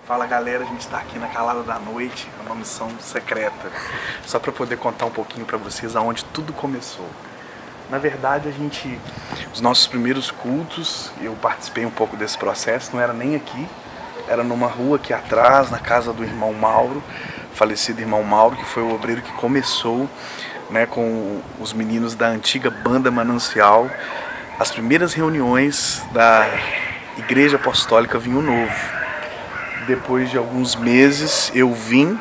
Fala galera, a gente está aqui na calada da noite, é uma missão secreta, só para poder contar um pouquinho para vocês aonde tudo começou. Na verdade, os nossos primeiros cultos, eu participei um pouco desse processo, não era nem aqui, era numa rua aqui atrás, na casa do irmão Mauro, falecido irmão Mauro, que foi o obreiro que começou, né, com os meninos da antiga banda Manancial, as primeiras reuniões da Igreja Apostólica Vinho Novo. Depois de alguns meses eu vim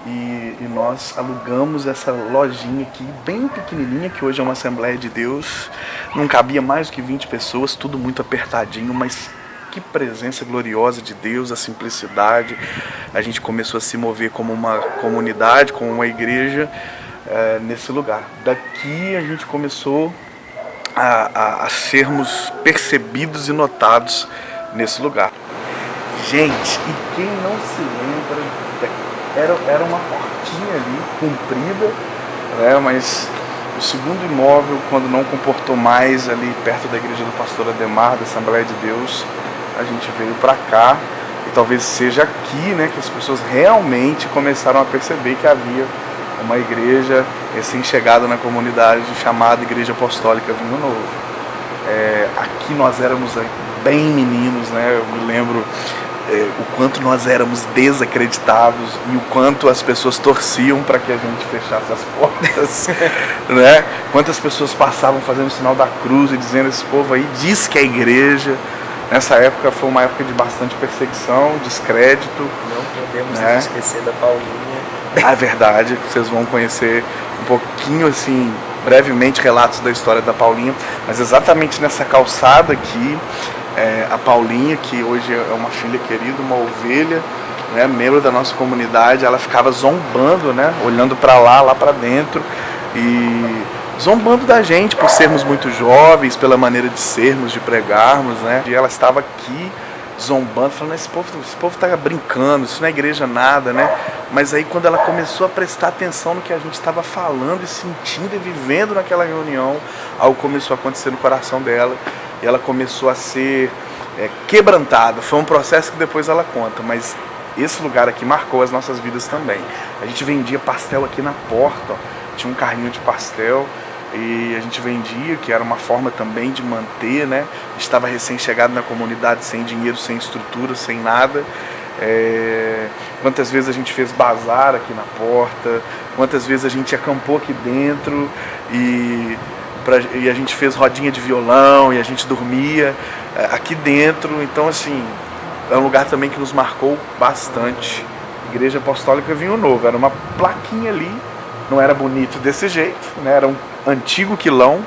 e nós alugamos essa lojinha aqui, bem pequenininha, que hoje é uma Assembleia de Deus. Não cabia mais do que 20 pessoas, tudo muito apertadinho, mas que presença gloriosa de Deus, a simplicidade. A gente começou a se mover como uma comunidade, como uma igreja nesse lugar. Daqui a gente começou a sermos percebidos e notados nesse lugar. Gente, e quem não se lembra, era uma portinha ali, comprida, né, mas o segundo imóvel, quando não comportou mais ali perto da igreja do pastor Ademar, da Assembleia de Deus, a gente veio para cá, e talvez seja aqui, né, que as pessoas realmente começaram a perceber que havia uma igreja recém-chegada na comunidade chamada Igreja Apostólica Vinho Novo. Aqui nós éramos bem meninos, né, eu me lembro o quanto nós éramos desacreditados e o quanto as pessoas torciam para que a gente fechasse as portas, né? Quantas pessoas passavam fazendo o sinal da cruz e dizendo: esse povo aí diz que é igreja. Nessa época foi uma época de bastante perseguição, descrédito. Não podemos nos esquecer da Paulinha. É verdade, vocês vão conhecer um pouquinho, assim, brevemente, relatos da história da Paulinha, mas exatamente nessa calçada aqui, a Paulinha, que hoje é uma filha querida, uma ovelha, né, membro da nossa comunidade, ela ficava zombando, né, olhando para lá para dentro, e zombando da gente por sermos muito jovens, pela maneira de sermos, de pregarmos, né, e ela estava aqui zombando, falando: esse povo tá brincando, isso não é igreja nada, né? Mas aí quando ela começou a prestar atenção no que a gente estava falando e sentindo e vivendo naquela reunião, algo começou a acontecer no coração dela e ela começou a ser quebrantada. Foi um processo que depois ela conta, mas esse lugar aqui marcou as nossas vidas também. A gente vendia pastel aqui na porta, ó. Tinha um carrinho de pastel e a gente vendia, que era uma forma também de manter, né? Estava recém-chegado na comunidade, sem dinheiro, sem estrutura, sem nada. Quantas vezes a gente fez bazar aqui na porta, quantas vezes a gente acampou aqui dentro e a gente fez rodinha de violão e a gente dormia aqui dentro. Então, assim, é um lugar também que nos marcou bastante. Igreja Apostólica Vinho Novo, era uma plaquinha ali, não era bonito desse jeito, né? Era um antigo quilão,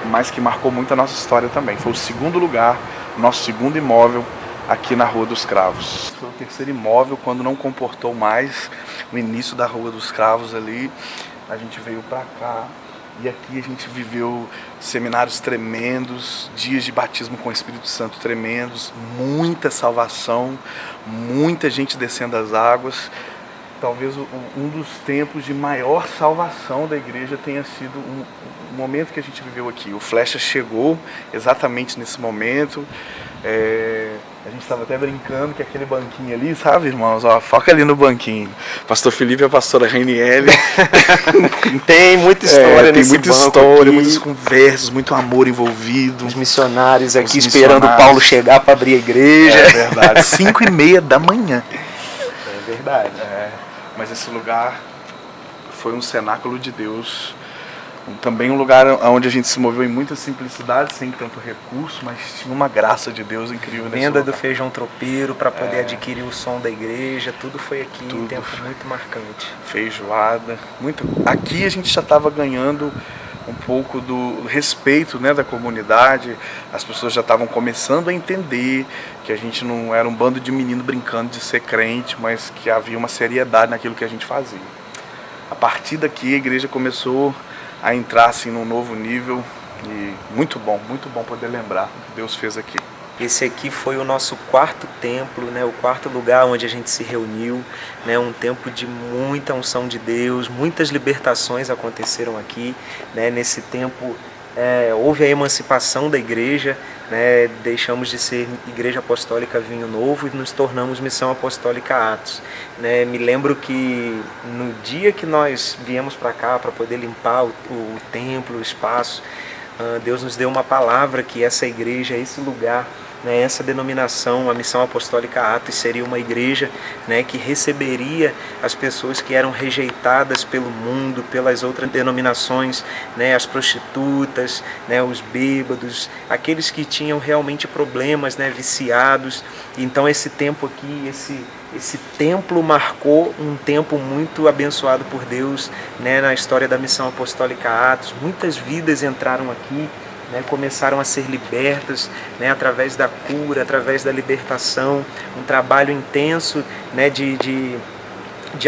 mas que marcou muito a nossa história também. Foi o segundo lugar, nosso segundo imóvel aqui na Rua dos Cravos. Foi o terceiro imóvel, quando não comportou mais o início da Rua dos Cravos ali, a gente veio para cá e aqui a gente viveu seminários tremendos, dias de batismo com o Espírito Santo tremendos, muita salvação, muita gente descendo as águas. Talvez um dos tempos de maior salvação da igreja tenha sido um momento que a gente viveu aqui. O Flecha chegou exatamente nesse momento. A gente estava até brincando que aquele banquinho ali, sabe, irmãos? Ó, foca ali no banquinho. Pastor Felipe e a pastora Rainiele. Tem muita história tem nesse muita banco história, aqui. muitas conversas, muito amor envolvido. Os missionários aqui Os esperando missionários. o Paulo chegar para abrir a igreja. É verdade. 5:30 da manhã. É verdade. Mas esse lugar foi um cenáculo de Deus. Também um lugar onde a gente se moveu em muita simplicidade, sem tanto recurso, mas tinha uma graça de Deus incrível nesse Venda lugar. do feijão tropeiro para poder adquirir o som da igreja, tudo foi aqui, Tudo. um tempo muito marcante. Feijoada, muito. Aqui a gente já estava ganhando um pouco do respeito, né, da comunidade. As pessoas já estavam começando a entender que a gente não era um bando de menino brincando de ser crente, mas que havia uma seriedade naquilo que a gente fazia. A partir daqui a igreja começou a entrar assim num novo nível e muito bom poder lembrar o que Deus fez aqui. Esse aqui foi o nosso quarto templo, né? O quarto lugar onde a gente se reuniu, né? Um tempo de muita unção de Deus, muitas libertações aconteceram aqui, né? Nesse tempo houve a emancipação da igreja, né, deixamos de ser Igreja Apostólica Vinho Novo e nos tornamos Missão Apostólica Atos. Né? Me lembro que no dia que nós viemos para cá para poder limpar o templo, o espaço, Deus nos deu uma palavra que essa igreja, esse lugar, né, essa denominação, a Missão Apostólica Atos, seria uma igreja, né, que receberia as pessoas que eram rejeitadas pelo mundo, pelas outras denominações, né, as prostitutas, né, os bêbados, aqueles que tinham realmente problemas, né, viciados. Então esse tempo aqui, esse templo marcou um tempo muito abençoado por Deus, né, na história da Missão Apostólica Atos. Muitas vidas entraram aqui, né, começaram a ser libertas, né, através da cura, através da libertação. Um trabalho intenso, né, de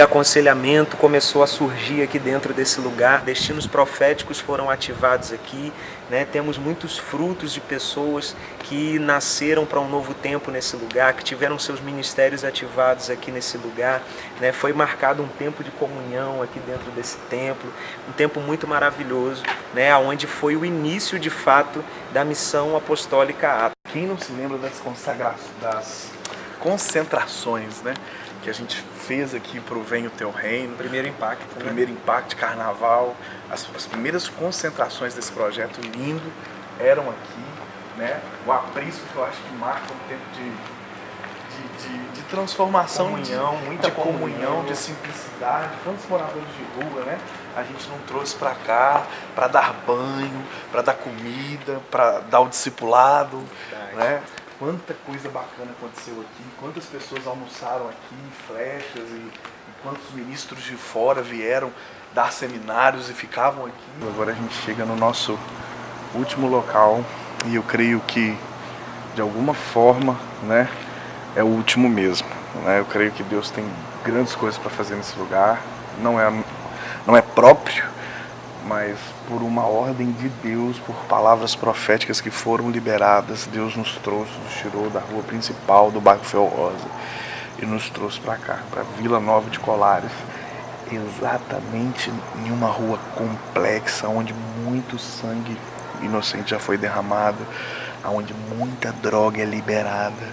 aconselhamento começou a surgir aqui dentro desse lugar. Destinos proféticos foram ativados aqui, né? Temos muitos frutos de pessoas que nasceram para um novo tempo nesse lugar, que tiveram seus ministérios ativados aqui nesse lugar, né? Foi marcado um tempo de comunhão aqui dentro desse templo, um tempo muito maravilhoso, né? Onde foi o início de fato da Missão Apostólica Atos. Quem não se lembra das concentrações, né, que a gente fez aqui para o Venha o Teu Reino? Primeiro impacto. Primeiro impacto de carnaval. As primeiras concentrações desse projeto lindo eram aqui, né? O aprisco, que eu acho que marca um tempo de transformação, comunhão, muita comunhão, de simplicidade. Quantos moradores de rua, né? A gente não trouxe para cá para dar banho, para dar comida, para dar o discipulado, né? Quanta coisa bacana aconteceu aqui, quantas pessoas almoçaram aqui, flechas, e quantos ministros de fora vieram dar seminários e ficavam aqui. Agora a gente chega no nosso último local e eu creio que, de alguma forma, né, é o último mesmo. Né? Eu creio que Deus tem grandes coisas para fazer nesse lugar. Não é próprio, mas por uma ordem de Deus, por palavras proféticas que foram liberadas, Deus nos trouxe, nos tirou da rua principal do bairro Fel Rosa e nos trouxe para cá, para Vila Nova de Colares, exatamente em uma rua complexa, onde muito sangue inocente já foi derramado, onde muita droga é liberada,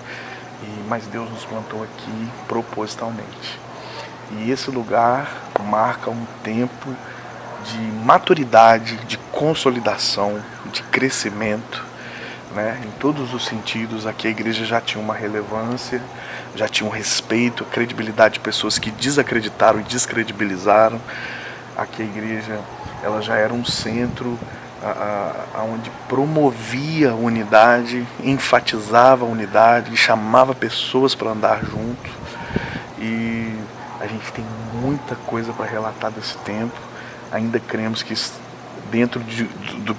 mas Deus nos plantou aqui propositalmente. E esse lugar marca um tempo de maturidade, de consolidação, de crescimento, né? Em todos os sentidos. Aqui a igreja já tinha uma relevância, já tinha um respeito, a credibilidade de pessoas que desacreditaram e descredibilizaram. Aqui a igreja ela já era um centro onde promovia a unidade, enfatizava a unidade, chamava pessoas para andar junto. E a gente tem muita coisa para relatar desse tempo. Ainda cremos que dentro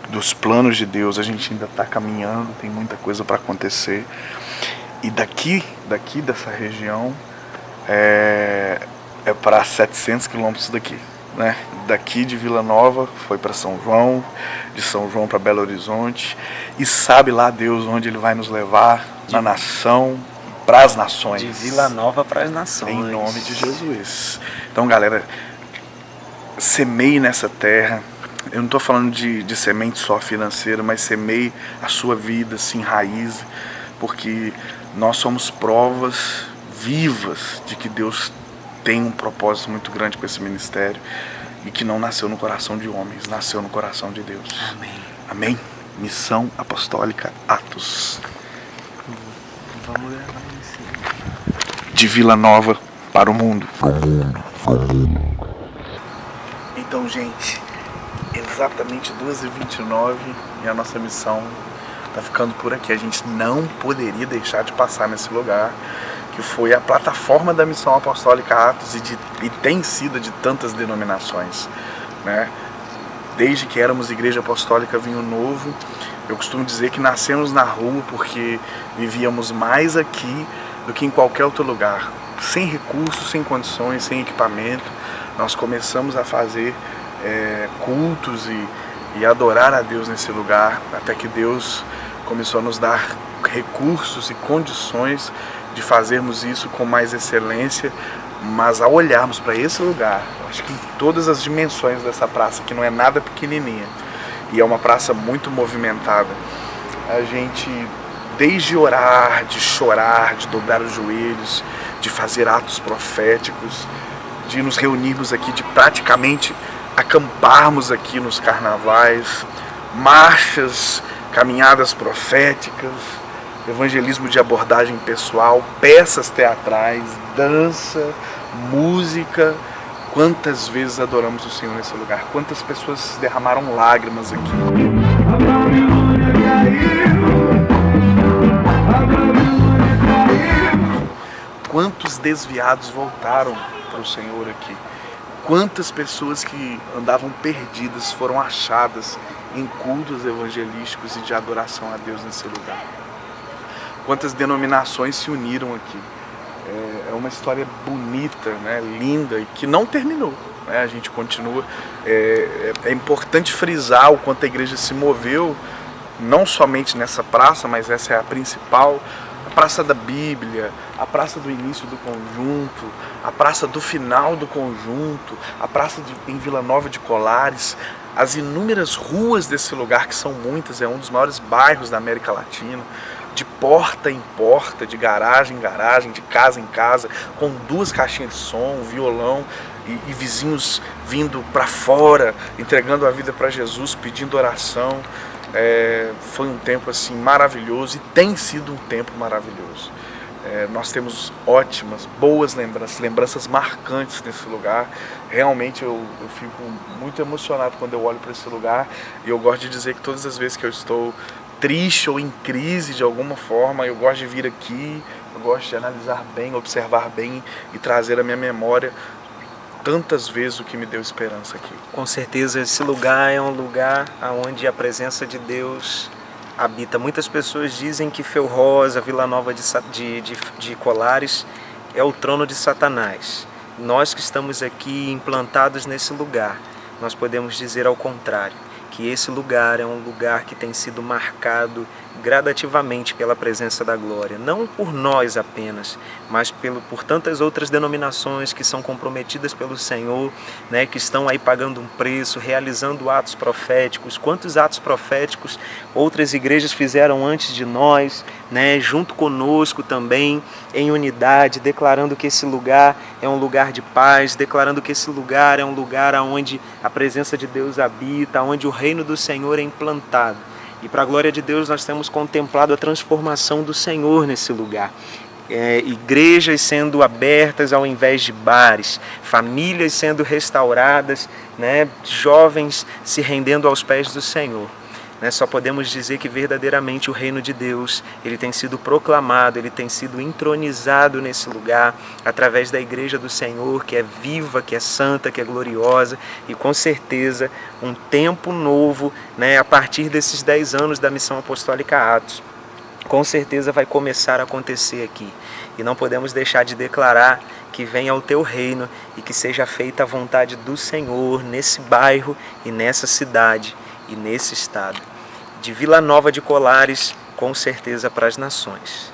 dos planos de Deus a gente ainda está caminhando, tem muita coisa para acontecer. E daqui dessa região é para 700 quilômetros daqui, né? Daqui de Vila Nova foi para São João, de São João para Belo Horizonte, e sabe lá Deus onde Ele vai nos levar, na nação, para as nações. De Vila Nova para as nações. Em nome de Jesus. Então, galera, semeie nessa terra. Eu não estou falando de semente só financeira, mas semeie a sua vida, se enraize, porque nós somos provas vivas de que Deus tem um propósito muito grande com esse ministério e que não nasceu no coração de homens, nasceu no coração de Deus. Amém. Amém? Missão Apostólica Atos. Vamos gravar isso. De Vila Nova para o mundo. Então, gente, exatamente 2h29 e a nossa missão está ficando por aqui. A gente não poderia deixar de passar nesse lugar, que foi a plataforma da Missão Apostólica Atos e tem sido de tantas denominações, né? Desde que éramos Igreja Apostólica Vinho Novo, eu costumo dizer que nascemos na rua porque vivíamos mais aqui do que em qualquer outro lugar. Sem recursos, sem condições, sem equipamento, nós começamos a fazer cultos e adorar a Deus nesse lugar, até que Deus começou a nos dar recursos e condições de fazermos isso com mais excelência. Mas ao olharmos para esse lugar, acho que em todas as dimensões dessa praça, que não é nada pequenininha, e é uma praça muito movimentada, a gente desde orar, de chorar, de dobrar os joelhos, de fazer atos proféticos, de nos reunirmos aqui, de praticamente acamparmos aqui nos carnavais, marchas, caminhadas proféticas, evangelismo de abordagem pessoal, peças teatrais, dança, música. Quantas vezes adoramos o Senhor nesse lugar, quantas pessoas derramaram lágrimas aqui. Quantos desviados voltaram para o Senhor aqui. Quantas pessoas que andavam perdidas foram achadas em cultos evangelísticos e de adoração a Deus nesse lugar. Quantas denominações se uniram aqui. É uma história bonita, né, linda, e que não terminou. Né? A gente continua. É importante frisar o quanto a igreja se moveu, não somente nessa praça, mas essa é a principal. A Praça da Bíblia, a praça do início do conjunto, a praça do final do conjunto, a praça em Vila Nova de Colares, as inúmeras ruas desse lugar, que são muitas, é um dos maiores bairros da América Latina, de porta em porta, de garagem em garagem, de casa em casa, com 2 caixinhas de som, um violão e vizinhos vindo para fora, entregando a vida para Jesus, pedindo oração. Foi um tempo assim maravilhoso e tem sido um tempo maravilhoso. Nós temos ótimas, boas lembranças marcantes nesse lugar. Realmente eu fico muito emocionado quando eu olho para esse lugar, e eu gosto de dizer que todas as vezes que eu estou triste ou em crise de alguma forma, eu gosto de vir aqui, eu gosto de analisar bem, observar bem e trazer à minha memória tantas vezes o que me deu esperança aqui. Com certeza esse lugar é um lugar onde a presença de Deus habita. Muitas pessoas dizem que Felrosa, Vila Nova de Colares é o trono de Satanás. Nós que estamos aqui implantados nesse lugar, nós podemos dizer ao contrário, que esse lugar é um lugar que tem sido marcado gradativamente pela presença da glória, não por nós apenas, mas por tantas outras denominações que são comprometidas pelo Senhor, né, que estão aí pagando um preço, realizando atos proféticos. Quantos atos proféticos outras igrejas fizeram antes de nós, né, junto conosco também, em unidade, declarando que esse lugar é um lugar de paz, declarando que esse lugar é um lugar onde a presença de Deus habita, onde o reino do Senhor é implantado. E para a glória de Deus nós temos contemplado a transformação do Senhor nesse lugar. Igrejas sendo abertas ao invés de bares, famílias sendo restauradas, né? Jovens se rendendo aos pés do Senhor. Só podemos dizer que verdadeiramente o reino de Deus, ele tem sido proclamado, ele tem sido entronizado nesse lugar, através da igreja do Senhor, que é viva, que é santa, que é gloriosa, e com certeza um tempo novo, né, a partir desses 10 anos da missão apostólica Atos, com certeza vai começar a acontecer aqui. E não podemos deixar de declarar que venha o teu reino e que seja feita a vontade do Senhor nesse bairro e nessa cidade e nesse estado. De Vila Nova de Colares, com certeza para as nações.